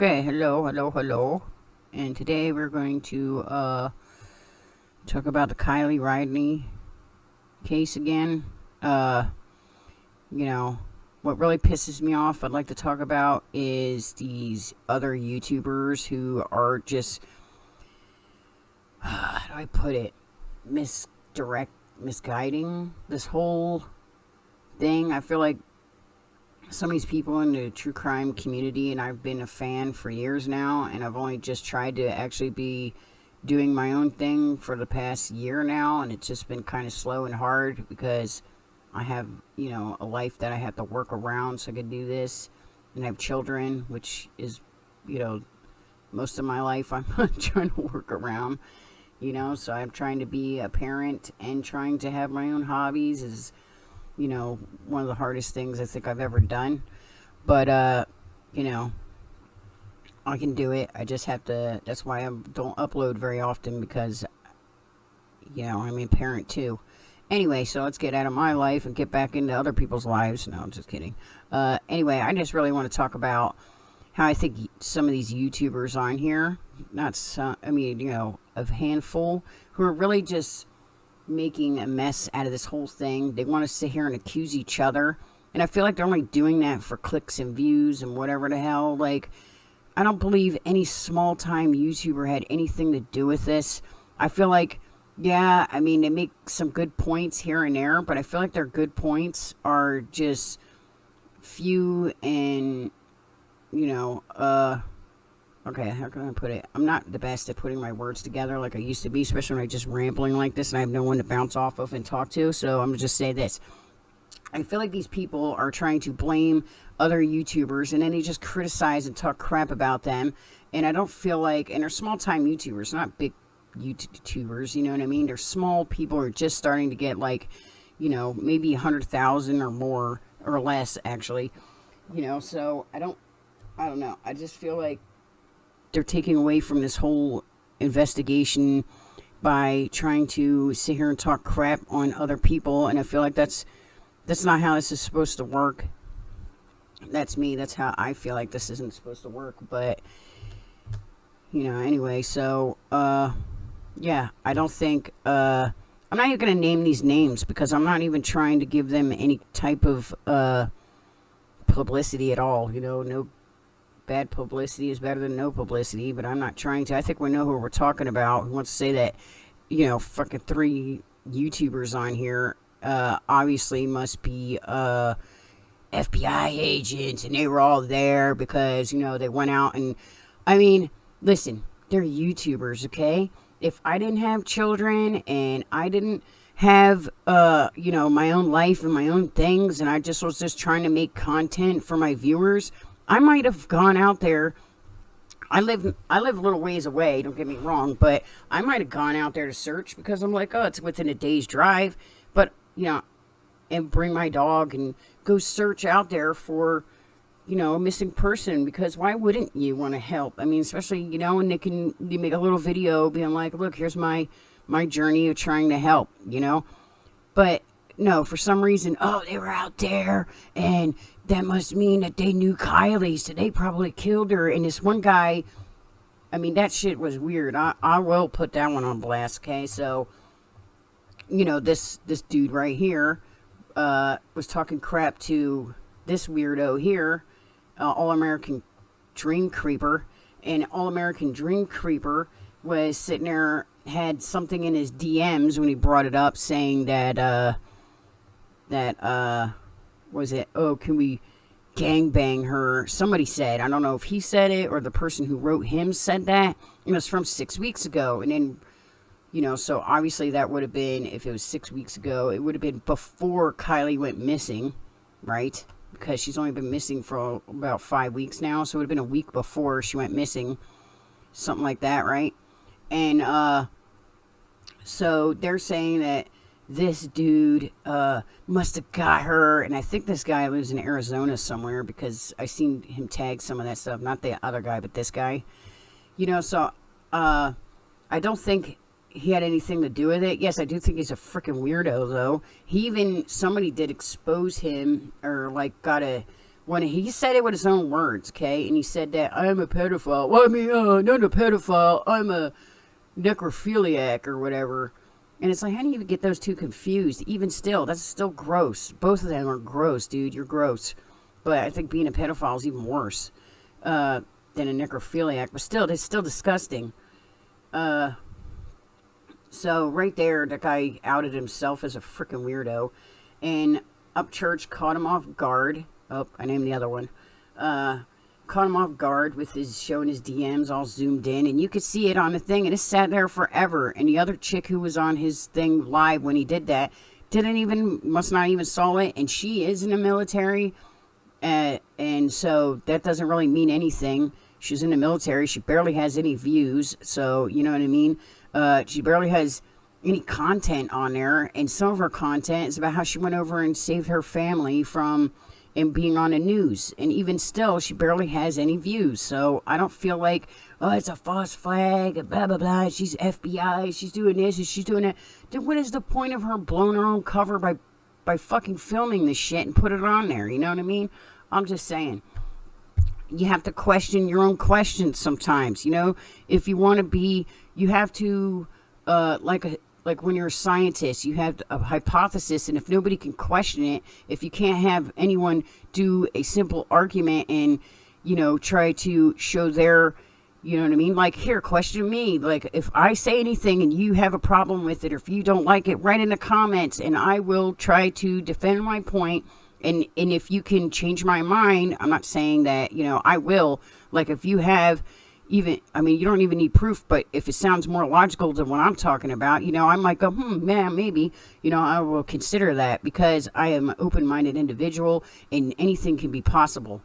Okay, hello. And today we're going to talk about the Kiely Rodni case again. Uh, you know, what really pisses me off, I'd like to talk about is these other YouTubers who are just, how do I put it, misguiding this whole thing. I feel like some of these people in the true crime community, and I've been a fan for years now, and I've only just tried to actually be doing my own thing for the past year now, and it's just been kind of slow and hard because I have, a life that I have to work around so I can do this, and I have children, which is, you know, most of my life I'm trying to work around, so I'm trying to be a parent and trying to have my own hobbies is one of the hardest things I think I've ever done. But, I can do it. I just have to, that's why I don't upload very often because, I'm a parent too. Anyway, so let's get out of my life and get back into other people's lives. No, I'm just kidding. Anyway, I just really want to talk about how I think some of these YouTubers on here, not some, a handful, who are really just making a mess out of this whole thing. They want to sit here and accuse each other. And I feel like they're only doing that for clicks and views and whatever the hell. Like, I don't believe any small time YouTuber had anything to do with this. I feel like, yeah, they make some good points here and there, but I feel like their good points are just few and, okay, how can I put it? I'm not the best at putting my words together like I used to be, especially when I'm just rambling like this and I have no one to bounce off of and talk to. So I'm going to just say this. I feel like these people are trying to blame other YouTubers and then they just criticize and talk crap about them. And I don't feel like, and they're small time YouTubers, not big YouTubers, you know what I mean? They're small people who are just starting to get like, maybe 100,000 or more or less actually, so I don't know. I just feel like they're taking away from this whole investigation by trying to sit here and talk crap on other people, and I feel like that's not how this is supposed to work. That's me. That's how I feel like this isn't supposed to work. But anyway, so yeah, I don't think I'm not even gonna name these names because I'm not even trying to give them any type of publicity at all. No bad publicity is better than no publicity, but I'm not trying to. I think we know who we're talking about. Who wants to say that, fucking three YouTubers on here obviously must be FBI agents and they were all there because, they went out and, listen, they're YouTubers, okay? If I didn't have children and I didn't have, my own life and my own things and I just was just trying to make content for my viewers, I might have gone out there. I live a little ways away, don't get me wrong, but I might have gone out there to search because I'm like, oh, it's within a day's drive. But, and bring my dog and go search out there for, a missing person because why wouldn't you want to help? Especially, and they make a little video being like, look, here's my journey of trying to help, But no, for some reason, oh, they were out there and that must mean that they knew Kiely, so they probably killed her. And this one guy, that shit was weird. I will put that one on blast, okay? So, this dude right here was talking crap to this weirdo here, All-American Dream Creeper. And All-American Dream Creeper was sitting there, had something in his DMs when he brought it up saying that, was it, oh, can we gangbang her? Somebody said, I don't know if he said it or the person who wrote him said that. It was from 6 weeks ago. And then, so obviously that would have been, if it was 6 weeks ago, it would have been before Kiely went missing, right? Because she's only been missing for about 5 weeks now. So it would have been a week before she went missing. Something like that, right? And, so they're saying that this dude must have got her, and I think this guy lives in Arizona somewhere because I seen him tag some of that stuff. Not the other guy, but this guy. So I don't think he had anything to do with it. Yes, I do think he's a freaking weirdo, though. Somebody did expose him, or like got a, when he said it with his own words, okay, and he said that I'm a pedophile. Well, I mean, not a pedophile. I'm a necrophiliac or whatever. And it's like, how do you even get those two confused? Even still, that's still gross. Both of them are gross, dude. You're gross. But I think being a pedophile is even worse than a necrophiliac. But still, it's still disgusting. So right there, that guy outed himself as a freaking weirdo. And Upchurch caught him off guard. Oh, I named the other one. Caught him off guard with his showing his DMs all zoomed in. And you could see it on the thing. And it sat there forever. And the other chick who was on his thing live when he did that must not even saw it. And she is in the military. And so that doesn't really mean anything. She's in the military. She barely has any views. So, you know what I mean? She barely has any content on there. And some of her content is about how she went over and saved her family from being on the news. And even still, she barely has any views. So I don't feel like, oh, it's a false flag, blah, blah, blah. She's FBI. She's doing this and she's doing that. Then what is the point of her blowing her own cover by fucking filming this shit and put it on there? You know what I mean? I'm just saying. You have to question your own questions sometimes, you know? If you want to be, you have to, like when you're a scientist, you have a hypothesis, and if nobody can question it, if you can't have anyone do a simple argument and, you know, try to show their, you know what I mean? Like, here, question me. Like, if I say anything and you have a problem with it, or if you don't like it, write in the comments, and I will try to defend my point. And if you can change my mind, I'm not saying that, you know, I will. Like, if you have even, I mean, you don't even need proof, but if it sounds more logical than what I'm talking about, you know, I might go, man, maybe, you know, I will consider that, because I am an open-minded individual and anything can be possible.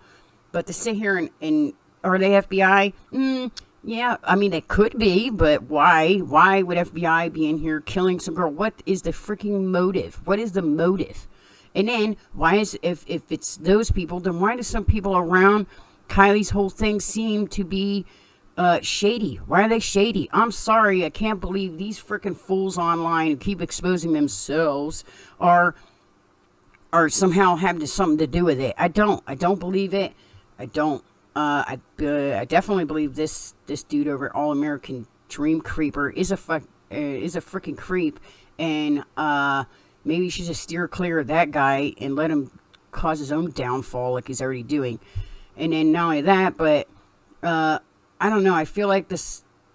But to sit here and are they FBI? Yeah, I mean, they could be, but why? Why would FBI be in here killing some girl? What is the freaking motive? What is the motive? And then, why is, if it's those people, then why do some people around Kiely's whole thing seem to be shady? Why are they shady? I'm sorry, I can't believe these freaking fools online who keep exposing themselves are somehow having something to do with it. I don't believe it. I don't. I definitely believe this dude over at All American Dream Creeper is a freaking creep, and maybe you should just steer clear of that guy and let him cause his own downfall like he's already doing. And then not only that, but I don't know. I feel like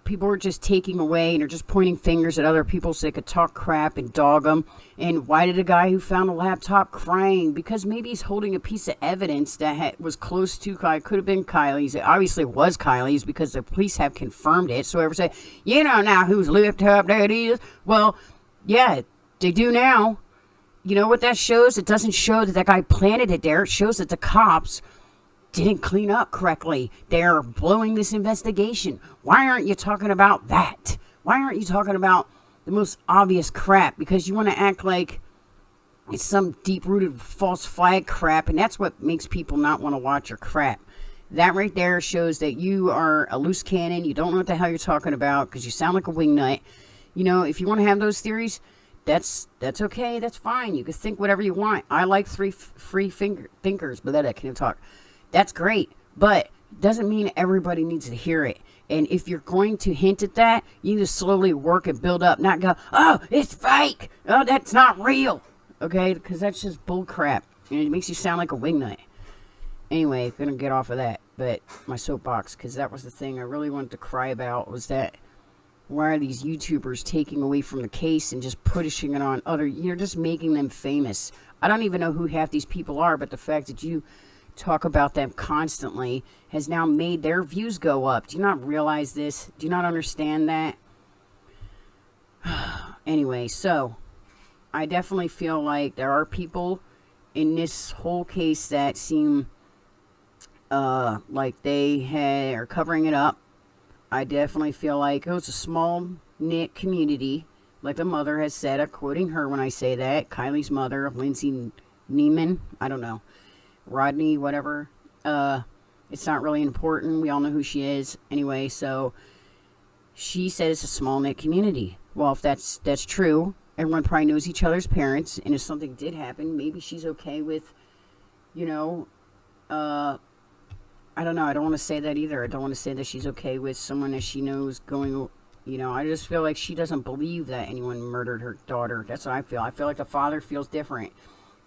people are just taking away and are just pointing fingers at other people so they could talk crap and dog them. And why did a guy who found a laptop crying? Because maybe he's holding a piece of evidence that was close to Kiely. Could have been Kiely's. It obviously was Kiely's because the police have confirmed it. So whoever say, you know now whose laptop that is? Well, yeah, they do now. You know what that shows? It doesn't show that guy planted it there. It shows that the cops didn't clean up correctly. They're blowing this investigation. Why aren't you talking about that? Why aren't you talking about the most obvious crap? Because you want to act like it's some deep-rooted false flag crap, and that's what makes people not want to watch your crap. That right there shows that you are a loose cannon. You don't know what the hell you're talking about because you sound like a wingnut. You know, if you want to have those theories, that's okay. That's fine. You can think whatever you want. I like free thinkers, but that I can't talk. That's great, but doesn't mean everybody needs to hear it. And if you're going to hint at that, you need to slowly work and build up, not go, oh, it's fake. Oh, that's not real. Okay, because that's just bull crap. And it makes you sound like a wingnut. Anyway, gonna get off of that, but my soapbox, because that was the thing I really wanted to cry about, was that why are these YouTubers taking away from the case and just pushing it on other, you're just making them famous. I don't even know who half these people are, but the fact that you talk about them constantly has now made their views go up. Do you not realize this? Do you not understand that? Anyway, so I definitely feel like there are people in this whole case that seem like they are covering it up. I definitely feel like it's a small knit community, like the mother has said. I'm quoting her when I say that. Kiely's mother, Lindsay Neiman, I don't know, Rodney, whatever. It's not really important. We all know who she is. Anyway, so she said it's a small knit community. Well, if that's true, everyone probably knows each other's parents, and if something did happen, maybe she's okay with, you know, I don't know. I don't want to say that either. I don't want to say that she's okay with someone that she knows going, you know, I just feel like she doesn't believe that anyone murdered her daughter. That's what I feel. I feel like the father feels different.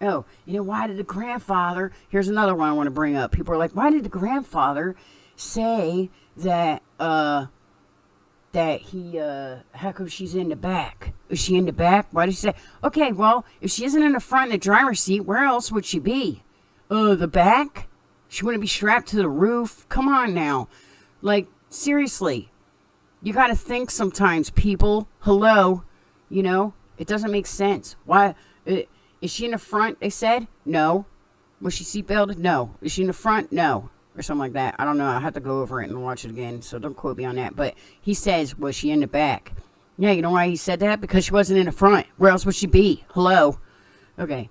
Oh, you know, why did the grandfather, here's another one I want to bring up. People are like, why did the grandfather say that, how come she's in the back? Is she in the back? Why did she say, okay, well, if she isn't in the front in the driver's seat, where else would she be? The back? She wouldn't be strapped to the roof? Come on now. Like, seriously. You gotta think sometimes, people. Hello? You know? It doesn't make sense. Why? Is she in the front, they said? No. Was she seatbelted? No. Is she in the front? No. Or something like that. I don't know. I have to go over it and watch it again, so don't quote me on that. But he says, was she in the back? Yeah, you know why he said that? Because she wasn't in the front. Where else would she be? Hello? Okay.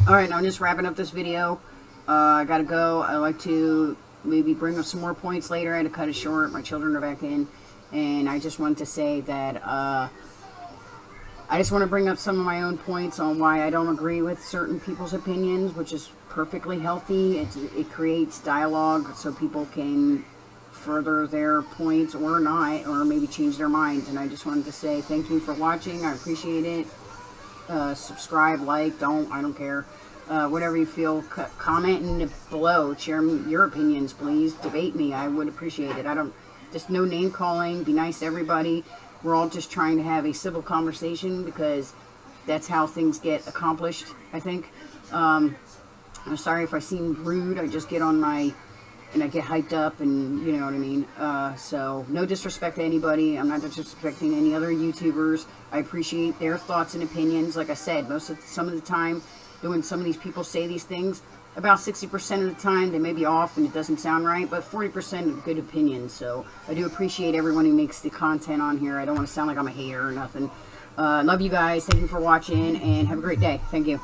Alright, now I'm just wrapping up this video. I gotta go. I'd like to maybe bring up some more points later. I had to cut it short. My children are back in. And I just wanted to say that, I just want to bring up some of my own points on why I don't agree with certain people's opinions, which is perfectly healthy. It creates dialogue so people can further their points or not, or maybe change their minds. And I just wanted to say thank you for watching. I appreciate it. Subscribe, like, I don't care. Whatever you feel, comment below. Share your opinions, please. Debate me. I would appreciate it. Just no name calling. Be nice to everybody. We're all just trying to have a civil conversation because that's how things get accomplished, I think. I'm sorry if I seem rude. I just get on and I get hyped up, and you know what I mean. So no disrespect to anybody. I'm not disrespecting any other YouTubers. I appreciate their thoughts and opinions. Like I said, some of the time, when some of these people say these things, about 60% of the time they may be off and it doesn't sound right, but 40% of good opinions. So I do appreciate everyone who makes the content on here. I don't want to sound like I'm a hater or nothing. Love you guys. Thank you for watching, and have a great day. Thank you.